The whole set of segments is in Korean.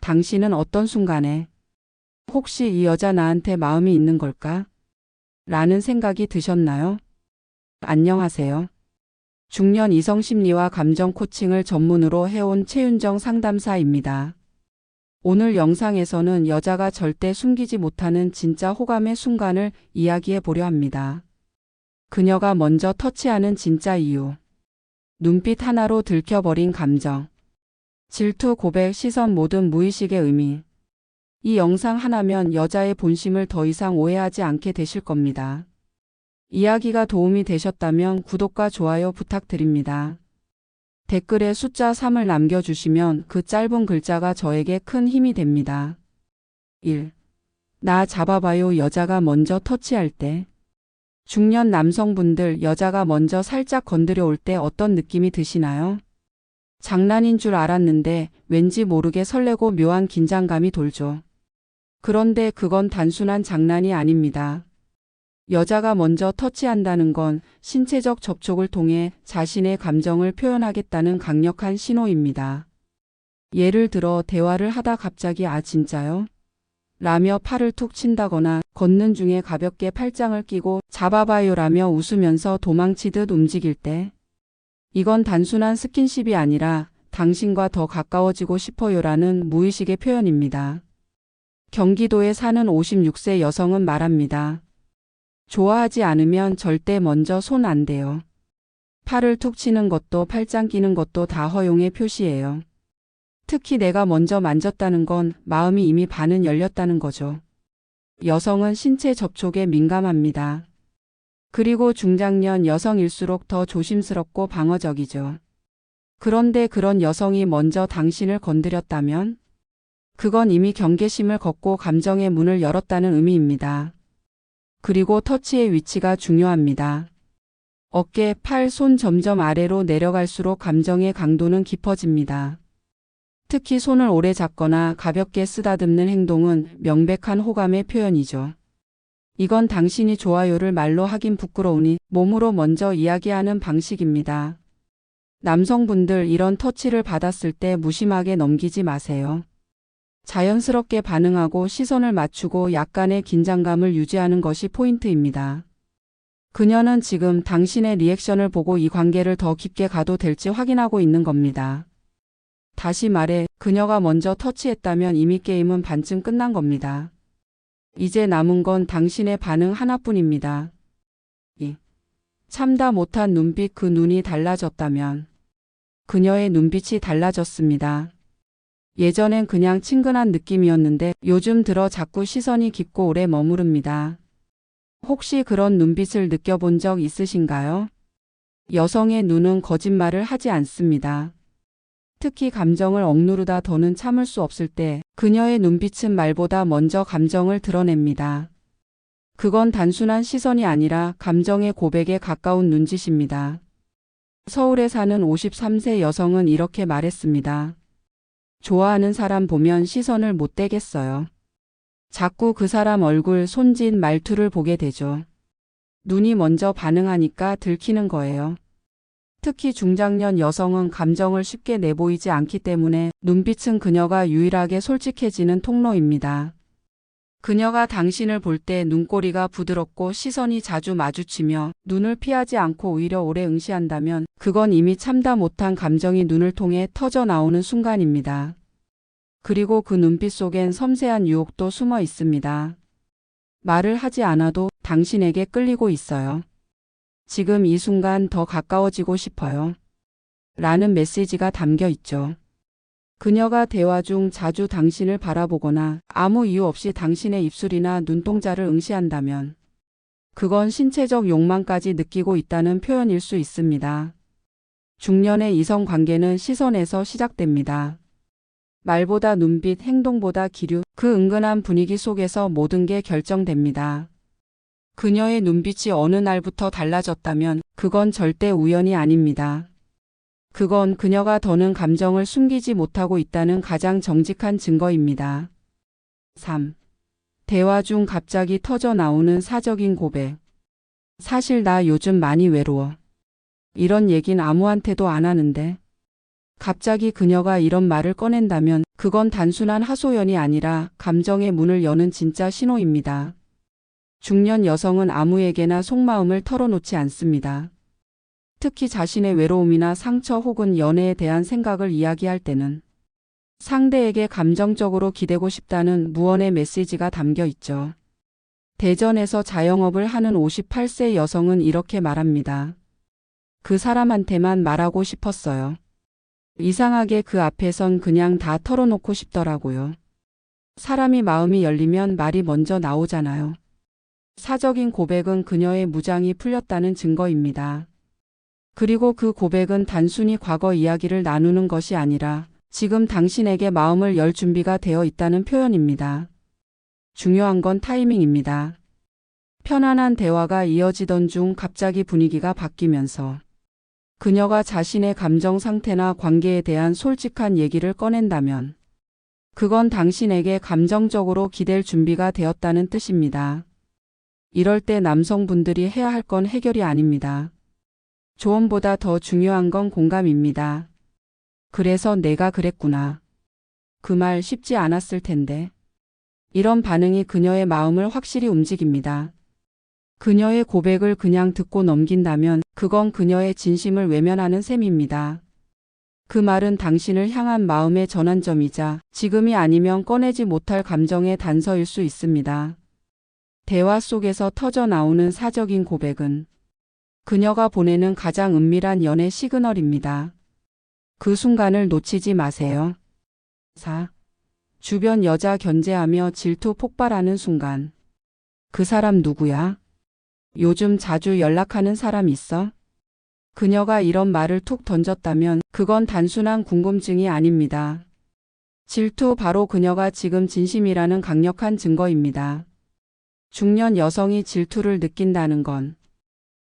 당신은 어떤 순간에 혹시 이 여자 나한테 마음이 있는 걸까? 라는 생각이 드셨나요? 안녕하세요. 중년 이성 심리와 감정 코칭을 전문으로 해온 최윤정 상담사입니다. 오늘 영상에서는 여자가 절대 숨기지 못하는 진짜 호감의 순간을 이야기해 보려 합니다. 그녀가 먼저 터치하는 진짜 이유. 눈빛 하나로 들켜버린 감정. 질투, 고백, 시선 모든 무의식의 의미. 이 영상 하나면 여자의 본심을 더 이상 오해하지 않게 되실 겁니다. 이야기가 도움이 되셨다면 구독과 좋아요 부탁드립니다. 댓글에 숫자 3을 남겨주시면 그 짧은 글자가 저에게 큰 힘이 됩니다. 1. 나 잡아봐요. 여자가 먼저 터치할 때. 중년 남성분들, 여자가 먼저 살짝 건드려 올 때 어떤 느낌이 드시나요? 장난인 줄 알았는데 왠지 모르게 설레고 묘한 긴장감이 돌죠. 그런데 그건 단순한 장난이 아닙니다. 여자가 먼저 터치한다는 건 신체적 접촉을 통해 자신의 감정을 표현하겠다는 강력한 신호입니다. 예를 들어 대화를 하다 갑자기 "아 진짜요?" 라며 팔을 툭 친다거나 걷는 중에 가볍게 팔짱을 끼고 "잡아봐요" 라며 웃으면서 도망치듯 움직일 때, 이건 단순한 스킨십이 아니라 당신과 더 가까워지고 싶어요라는 무의식의 표현입니다. 경기도에 사는 56세 여성은 말합니다. 좋아하지 않으면 절대 먼저 손 안 대요. 팔을 툭 치는 것도 팔짱 끼는 것도 다 허용의 표시예요. 특히 내가 먼저 만졌다는 건 마음이 이미 반은 열렸다는 거죠. 여성은 신체 접촉에 민감합니다. 그리고 중장년 여성일수록 더 조심스럽고 방어적이죠. 그런데 그런 여성이 먼저 당신을 건드렸다면 그건 이미 경계심을 걷고 감정의 문을 열었다는 의미입니다. 그리고 터치의 위치가 중요합니다. 어깨, 팔, 손 점점 아래로 내려갈수록 감정의 강도는 깊어집니다. 특히 손을 오래 잡거나 가볍게 쓰다듬는 행동은 명백한 호감의 표현이죠. 이건 당신이 좋아요를 말로 하긴 부끄러우니 몸으로 먼저 이야기하는 방식입니다. 남성분들, 이런 터치를 받았을 때 무심하게 넘기지 마세요. 자연스럽게 반응하고 시선을 맞추고 약간의 긴장감을 유지하는 것이 포인트입니다. 그녀는 지금 당신의 리액션을 보고 이 관계를 더 깊게 가도 될지 확인하고 있는 겁니다. 다시 말해, 그녀가 먼저 터치했다면 이미 게임은 반쯤 끝난 겁니다. 이제 남은 건 당신의 반응 하나뿐입니다. 2. 참다 못한 눈빛. 그 눈이 달라졌다면. 그녀의 눈빛이 달라졌습니다. 예전엔 그냥 친근한 느낌이었는데 요즘 들어 자꾸 시선이 깊고 오래 머무릅니다. 혹시 그런 눈빛을 느껴본 적 있으신가요? 여성의 눈은 거짓말을 하지 않습니다. 특히 감정을 억누르다 더는 참을 수 없을 때 그녀의 눈빛은 말보다 먼저 감정을 드러냅니다. 그건 단순한 시선이 아니라 감정의 고백에 가까운 눈짓입니다. 서울에 사는 53세 여성은 이렇게 말했습니다. 좋아하는 사람 보면 시선을 못 떼겠어요. 자꾸 그 사람 얼굴, 손짓, 말투를 보게 되죠. 눈이 먼저 반응하니까 들키는 거예요. 특히 중장년 여성은 감정을 쉽게 내보이지 않기 때문에 눈빛은 그녀가 유일하게 솔직해지는 통로입니다. 그녀가 당신을 볼 때 눈꼬리가 부드럽고 시선이 자주 마주치며 눈을 피하지 않고 오히려 오래 응시한다면 그건 이미 참다 못한 감정이 눈을 통해 터져 나오는 순간입니다. 그리고 그 눈빛 속엔 섬세한 유혹도 숨어 있습니다. 말을 하지 않아도 당신에게 끌리고 있어요. 지금 이 순간 더 가까워지고 싶어요. 라는 메시지가 담겨 있죠. 그녀가 대화 중 자주 당신을 바라보거나 아무 이유 없이 당신의 입술이나 눈동자를 응시한다면 그건 신체적 욕망까지 느끼고 있다는 표현일 수 있습니다. 중년의 이성 관계는 시선에서 시작됩니다. 말보다 눈빛, 행동보다 기류, 그 은근한 분위기 속에서 모든 게 결정됩니다. 그녀의 눈빛이 어느 날부터 달라졌다면 그건 절대 우연이 아닙니다. 그건 그녀가 더는 감정을 숨기지 못하고 있다는 가장 정직한 증거입니다. 3. 대화 중 갑자기 터져 나오는 사적인 고백. 사실 나 요즘 많이 외로워. 이런 얘긴 아무한테도 안 하는데. 갑자기 그녀가 이런 말을 꺼낸다면 그건 단순한 하소연이 아니라 감정의 문을 여는 진짜 신호입니다. 중년 여성은 아무에게나 속마음을 털어놓지 않습니다. 특히 자신의 외로움이나 상처 혹은 연애에 대한 생각을 이야기할 때는 상대에게 감정적으로 기대고 싶다는 무언의 메시지가 담겨 있죠. 대전에서 자영업을 하는 58세 여성은 이렇게 말합니다. 그 사람한테만 말하고 싶었어요. 이상하게 그 앞에선 그냥 다 털어놓고 싶더라고요. 사람이 마음이 열리면 말이 먼저 나오잖아요. 사적인 고백은 그녀의 무장이 풀렸다는 증거입니다. 그리고 그 고백은 단순히 과거 이야기를 나누는 것이 아니라 지금 당신에게 마음을 열 준비가 되어 있다는 표현입니다. 중요한 건 타이밍입니다. 편안한 대화가 이어지던 중 갑자기 분위기가 바뀌면서 그녀가 자신의 감정 상태나 관계에 대한 솔직한 얘기를 꺼낸다면 그건 당신에게 감정적으로 기댈 준비가 되었다는 뜻입니다. 이럴 때 남성분들이 해야 할 건 해결이 아닙니다. 조언보다 더 중요한 건 공감입니다. 그래서 내가 그랬구나. 그 말 쉽지 않았을 텐데. 이런 반응이 그녀의 마음을 확실히 움직입니다. 그녀의 고백을 그냥 듣고 넘긴다면 그건 그녀의 진심을 외면하는 셈입니다. 그 말은 당신을 향한 마음의 전환점이자 지금이 아니면 꺼내지 못할 감정의 단서일 수 있습니다. 대화 속에서 터져 나오는 사적인 고백은 그녀가 보내는 가장 은밀한 연애 시그널입니다. 그 순간을 놓치지 마세요. 4. 주변 여자 견제하며 질투 폭발하는 순간. 그 사람 누구야? 요즘 자주 연락하는 사람 있어? 그녀가 이런 말을 툭 던졌다면 그건 단순한 궁금증이 아닙니다. 질투 바로 그녀가 지금 진심이라는 강력한 증거입니다. 중년 여성이 질투를 느낀다는 건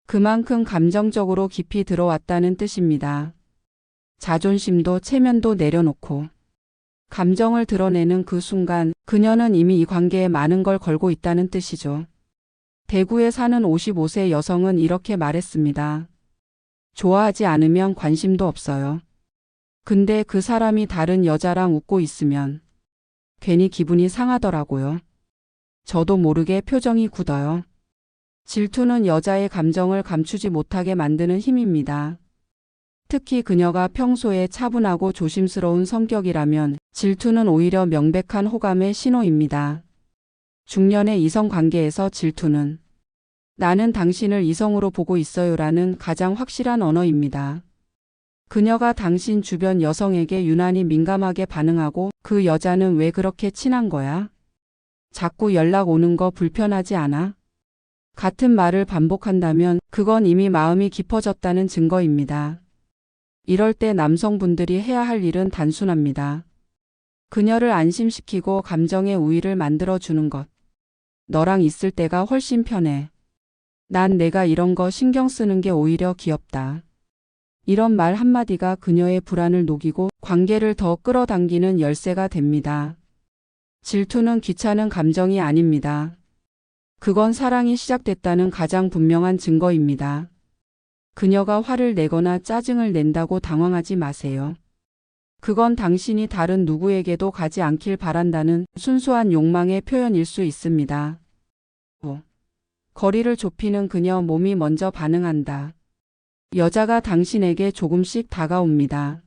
그만큼 감정적으로 깊이 들어왔다는 뜻입니다. 자존심도 체면도 내려놓고 감정을 드러내는 그 순간 그녀는 이미 이 관계에 많은 걸 걸고 있다는 뜻이죠. 대구에 사는 55세 여성은 이렇게 말했습니다. 좋아하지 않으면 관심도 없어요. 근데 그 사람이 다른 여자랑 웃고 있으면 괜히 기분이 상하더라고요. 저도 모르게 표정이 굳어요. 질투는 여자의 감정을 감추지 못하게 만드는 힘입니다. 특히 그녀가 평소에 차분하고 조심스러운 성격이라면 질투는 오히려 명백한 호감의 신호입니다. 중년의 이성 관계에서 질투는 나는 당신을 이성으로 보고 있어요라는 가장 확실한 언어입니다. 그녀가 당신 주변 여성에게 유난히 민감하게 반응하고 그 여자는 왜 그렇게 친한 거야? 자꾸 연락 오는 거 불편하지 않아? 같은 말을 반복한다면 그건 이미 마음이 깊어졌다는 증거입니다. 이럴 때 남성분들이 해야 할 일은 단순합니다. 그녀를 안심시키고 감정의 우위를 만들어주는 것. 너랑 있을 때가 훨씬 편해. 난 내가 이런 거 신경 쓰는 게 오히려 귀엽다. 이런 말 한마디가 그녀의 불안을 녹이고 관계를 더 끌어당기는 열쇠가 됩니다. 질투는 귀찮은 감정이 아닙니다. 그건 사랑이 시작됐다는 가장 분명한 증거입니다. 그녀가 화를 내거나 짜증을 낸다고 당황하지 마세요. 그건 당신이 다른 누구에게도 가지 않길 바란다는 순수한 욕망의 표현일 수 있습니다. 5. 거리를 좁히는 그녀 몸이 먼저 반응한다. 여자가 당신에게 조금씩 다가옵니다.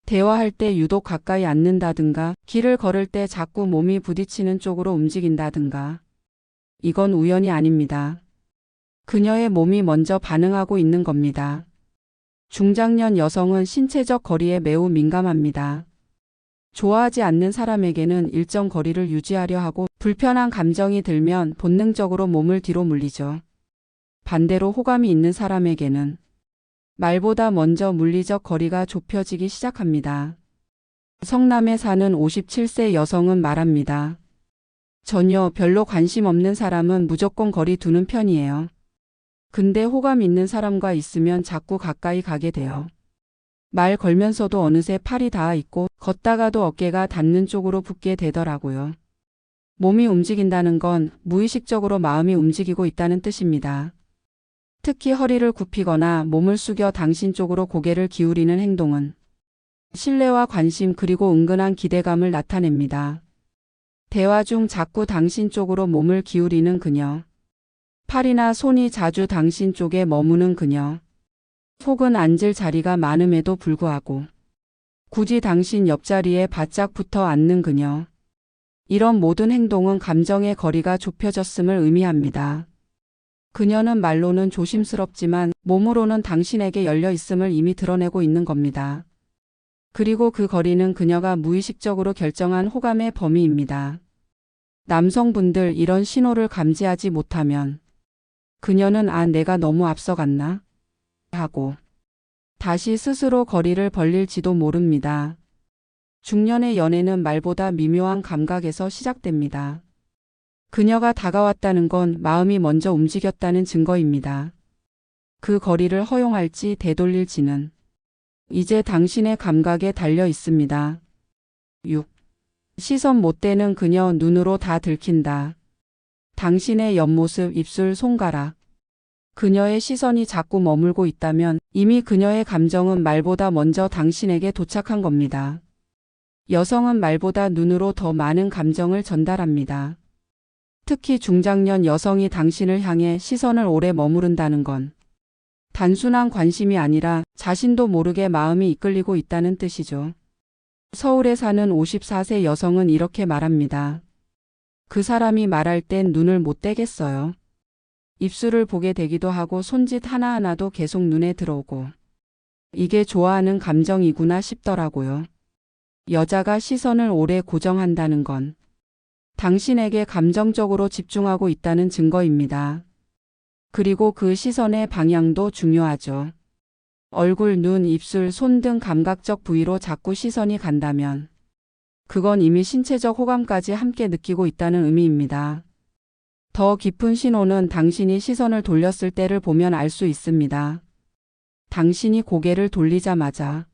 대화할 때 유독 가까이 앉는다든가 길을 걸을 때 자꾸 몸이 부딪히는 쪽으로 움직인다든가. 이건 우연이 아닙니다. 그녀의 몸이 먼저 반응하고 있는 겁니다. 중장년 여성은 신체적 거리에 매우 민감합니다. 좋아하지 않는 사람에게는 일정 거리를 유지하려 하고 불편한 감정이 들면 본능적으로 몸을 뒤로 물리죠. 반대로 호감이 있는 사람에게는 말보다 먼저 물리적 거리가 좁혀지기 시작합니다. 성남에 사는 57세 여성은 말합니다. 전혀 별로 관심 없는 사람은 무조건 거리 두는 편이에요. 근데 호감 있는 사람과 있으면 자꾸 가까이 가게 돼요. 말 걸면서도 어느새 팔이 닿아 있고 걷다가도 어깨가 닿는 쪽으로 붙게 되더라고요. 몸이 움직인다는 건 무의식적으로 마음이 움직이고 있다는 뜻입니다. 특히 허리를 굽히거나 몸을 숙여 당신 쪽으로 고개를 기울이는 행동은 신뢰와 관심 그리고 은근한 기대감을 나타냅니다. 대화 중 자꾸 당신 쪽으로 몸을 기울이는 그녀. 팔이나 손이 자주 당신 쪽에 머무는 그녀. 혹은 앉을 자리가 많음에도 불구하고 굳이 당신 옆자리에 바짝 붙어 앉는 그녀. 이런 모든 행동은 감정의 거리가 좁혀졌음을 의미합니다. 그녀는 말로는 조심스럽지만 몸으로는 당신에게 열려 있음을 이미 드러내고 있는 겁니다. 그리고 그 거리는 그녀가 무의식적으로 결정한 호감의 범위입니다. 남성분들 이런 신호를 감지하지 못하면 그녀는 내가 너무 앞서갔나? 하고 다시 스스로 거리를 벌릴지도 모릅니다. 중년의 연애는 말보다 미묘한 감각에서 시작됩니다. 그녀가 다가왔다는 건 마음이 먼저 움직였다는 증거입니다. 그 거리를 허용할지 되돌릴지는 이제 당신의 감각에 달려 있습니다. 6. 시선 못 대는 그녀 눈으로 다 들킨다. 당신의 옆모습, 입술, 손가락. 그녀의 시선이 자꾸 머물고 있다면 이미 그녀의 감정은 말보다 먼저 당신에게 도착한 겁니다. 여성은 말보다 눈으로 더 많은 감정을 전달합니다. 특히 중장년 여성이 당신을 향해 시선을 오래 머무른다는 건 단순한 관심이 아니라 자신도 모르게 마음이 이끌리고 있다는 뜻이죠. 서울에 사는 54세 여성은 이렇게 말합니다. 그 사람이 말할 땐 눈을 못 떼겠어요. 입술을 보게 되기도 하고 손짓 하나하나도 계속 눈에 들어오고 이게 좋아하는 감정이구나 싶더라고요. 여자가 시선을 오래 고정한다는 건 당신에게 감정적으로 집중하고 있다는 증거입니다. 그리고 그 시선의 방향도 중요하죠. 얼굴, 눈, 입술, 손 등 감각적 부위로 자꾸 시선이 간다면 그건 이미 신체적 호감까지 함께 느끼고 있다는 의미입니다. 더 깊은 신호는 당신이 시선을 돌렸을 때를 보면 알 수 있습니다. 당신이 고개를 돌리자마자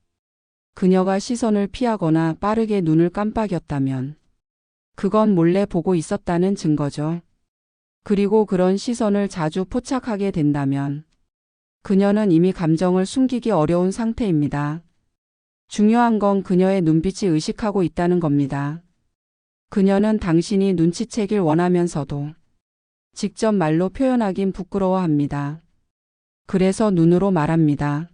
그녀가 시선을 피하거나 빠르게 눈을 깜빡였다면 그건 몰래 보고 있었다는 증거죠. 그리고 그런 시선을 자주 포착하게 된다면 그녀는 이미 감정을 숨기기 어려운 상태입니다. 중요한 건 그녀의 눈빛이 의식하고 있다는 겁니다. 그녀는 당신이 눈치채길 원하면서도 직접 말로 표현하긴 부끄러워합니다. 그래서 눈으로 말합니다.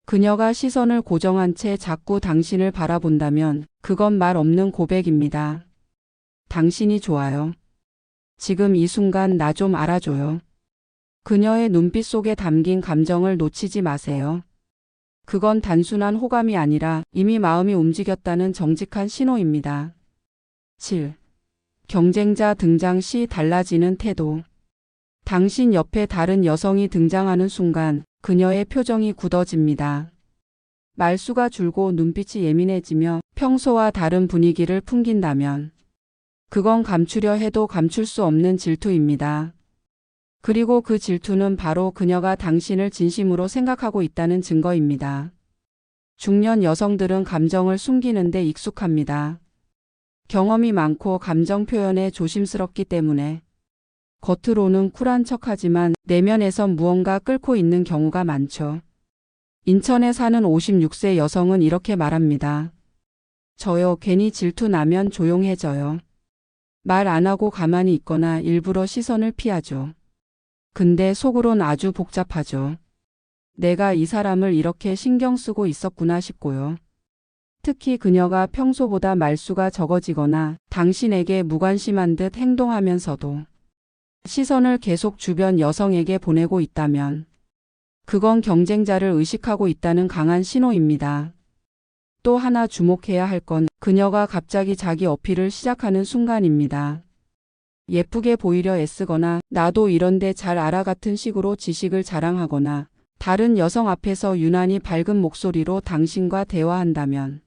그녀가 시선을 고정한 채 자꾸 당신을 바라본다면 그건 말 없는 고백입니다. 당신이 좋아요. 지금 이 순간 나 좀 알아줘요. 그녀의 눈빛 속에 담긴 감정을 놓치지 마세요. 그건 단순한 호감이 아니라 이미 마음이 움직였다는 정직한 신호입니다. 7. 경쟁자 등장 시 달라지는 태도. 당신 옆에 다른 여성이 등장하는 순간 그녀의 표정이 굳어집니다. 말수가 줄고 눈빛이 예민해지며 평소와 다른 분위기를 풍긴다면 그건 감추려 해도 감출 수 없는 질투입니다. 그리고 그 질투는 바로 그녀가 당신을 진심으로 생각하고 있다는 증거입니다. 중년 여성들은 감정을 숨기는 데 익숙합니다. 경험이 많고 감정 표현에 조심스럽기 때문에 겉으로는 쿨한 척하지만 내면에선 무언가 끓고 있는 경우가 많죠. 인천에 사는 56세 여성은 이렇게 말합니다. 저요, 괜히 질투 나면 조용해져요. 말 안 하고 가만히 있거나 일부러 시선을 피하죠. 근데 속으론 아주 복잡하죠. 내가 이 사람을 이렇게 신경 쓰고 있었구나 싶고요. 특히 그녀가 평소보다 말수가 적어지거나 당신에게 무관심한 듯 행동하면서도 시선을 계속 주변 여성에게 보내고 있다면 그건 경쟁자를 의식하고 있다는 강한 신호입니다. 또 하나 주목해야 할 건 그녀가 갑자기 자기 어필을 시작하는 순간입니다. 예쁘게 보이려 애쓰거나 나도 이런데 잘 알아 같은 식으로 지식을 자랑하거나 다른 여성 앞에서 유난히 밝은 목소리로 당신과 대화한다면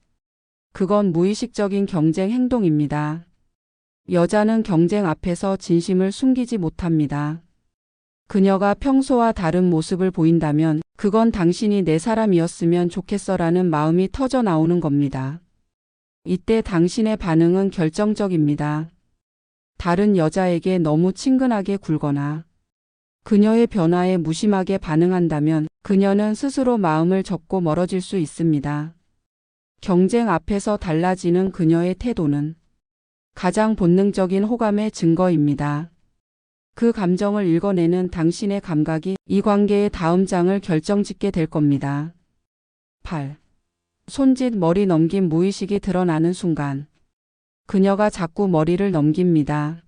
그건 무의식적인 경쟁 행동입니다. 여자는 경쟁 앞에서 진심을 숨기지 못합니다. 그녀가 평소와 다른 모습을 보인다면 그건 당신이 내 사람이었으면 좋겠어라는 마음이 터져 나오는 겁니다. 이때 당신의 반응은 결정적입니다. 다른 여자에게 너무 친근하게 굴거나 그녀의 변화에 무심하게 반응한다면 그녀는 스스로 마음을 접고 멀어질 수 있습니다. 경쟁 앞에서 달라지는 그녀의 태도는 가장 본능적인 호감의 증거입니다. 그 감정을 읽어내는 당신의 감각이 이 관계의 다음 장을 결정짓게 될 겁니다. 8. 손짓 머리 넘김 무의식이 드러나는 순간 그녀가 자꾸 머리를 넘깁니다.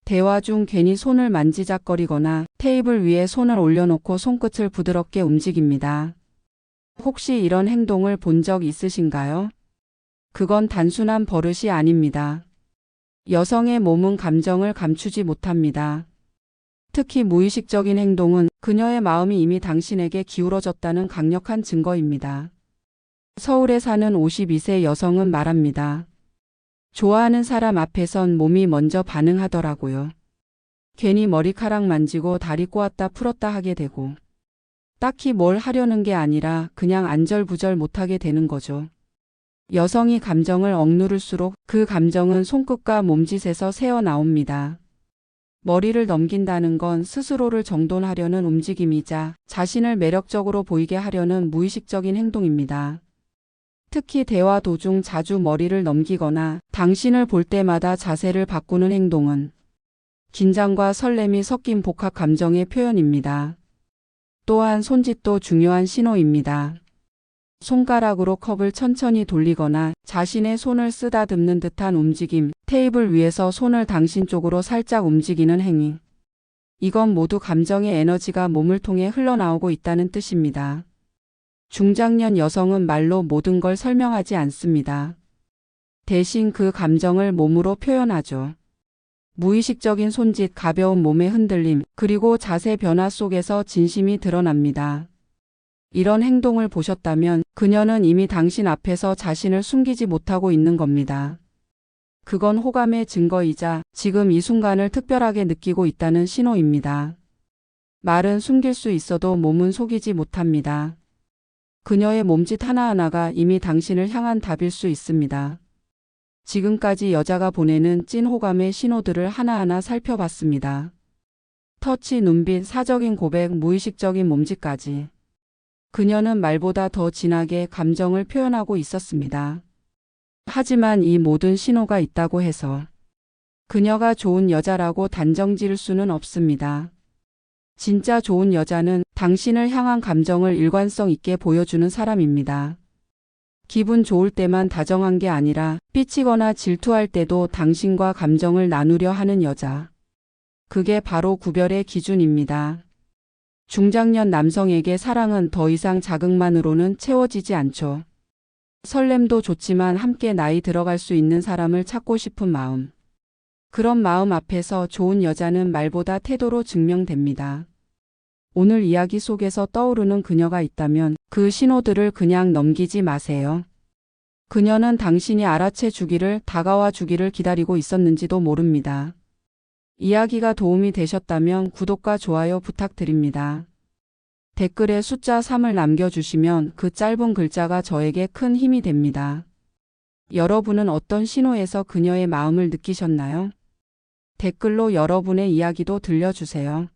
대화 중 괜히 손을 만지작거리거나 테이블 위에 손을 올려놓고 손끝을 부드럽게 움직입니다. 혹시 이런 행동을 본 적 있으신가요? 그건 단순한 버릇이 아닙니다. 여성의 몸은 감정을 감추지 못합니다. 특히 무의식적인 행동은 그녀의 마음이 이미 당신에게 기울어졌다는 강력한 증거입니다. 서울에 사는 52세 여성은 말합니다. 좋아하는 사람 앞에선 몸이 먼저 반응하더라고요. 괜히 머리카락 만지고 다리 꼬았다 풀었다 하게 되고 딱히 뭘 하려는 게 아니라 그냥 안절부절 못하게 되는 거죠. 여성이 감정을 억누를수록 그 감정은 손끝과 몸짓에서 새어나옵니다. 머리를 넘긴다는 건 스스로를 정돈하려는 움직임이자 자신을 매력적으로 보이게 하려는 무의식적인 행동입니다. 특히 대화 도중 자주 머리를 넘기거나 당신을 볼 때마다 자세를 바꾸는 행동은 긴장과 설렘이 섞인 복합 감정의 표현입니다. 또한 손짓도 중요한 신호입니다. 손가락으로 컵을 천천히 돌리거나 자신의 손을 쓰다듬는 듯한 움직임, 테이블 위에서 손을 당신 쪽으로 살짝 움직이는 행위. 이건 모두 감정의 에너지가 몸을 통해 흘러나오고 있다는 뜻입니다. 중장년 여성은 말로 모든 걸 설명하지 않습니다. 대신 그 감정을 몸으로 표현하죠. 무의식적인 손짓, 가벼운 몸의 흔들림, 그리고 자세 변화 속에서 진심이 드러납니다. 이런 행동을 보셨다면 그녀는 이미 당신 앞에서 자신을 숨기지 못하고 있는 겁니다. 그건 호감의 증거이자 지금 이 순간을 특별하게 느끼고 있다는 신호입니다. 말은 숨길 수 있어도 몸은 속이지 못합니다. 그녀의 몸짓 하나하나가 이미 당신을 향한 답일 수 있습니다. 지금까지 여자가 보내는 찐 호감의 신호들을 하나하나 살펴봤습니다. 터치, 눈빛, 사적인 고백, 무의식적인 몸짓까지. 그녀는 말보다 더 진하게 감정을 표현하고 있었습니다. 하지만 이 모든 신호가 있다고 해서 그녀가 좋은 여자라고 단정 지을 수는 없습니다. 진짜 좋은 여자는 당신을 향한 감정을 일관성 있게 보여주는 사람입니다. 기분 좋을 때만 다정한 게 아니라 삐치거나 질투할 때도 당신과 감정을 나누려 하는 여자. 그게 바로 구별의 기준입니다. 중장년 남성에게 사랑은 더 이상 자극만으로는 채워지지 않죠. 설렘도 좋지만 함께 나이 들어갈 수 있는 사람을 찾고 싶은 마음. 그런 마음 앞에서 좋은 여자는 말보다 태도로 증명됩니다. 오늘 이야기 속에서 떠오르는 그녀가 있다면 그 신호들을 그냥 넘기지 마세요. 그녀는 당신이 알아채 주기를, 다가와 주기를 기다리고 있었는지도 모릅니다. 이야기가 도움이 되셨다면 구독과 좋아요 부탁드립니다. 댓글에 숫자 3을 남겨주시면 그 짧은 글자가 저에게 큰 힘이 됩니다. 여러분은 어떤 신호에서 그녀의 마음을 느끼셨나요? 댓글로 여러분의 이야기도 들려주세요.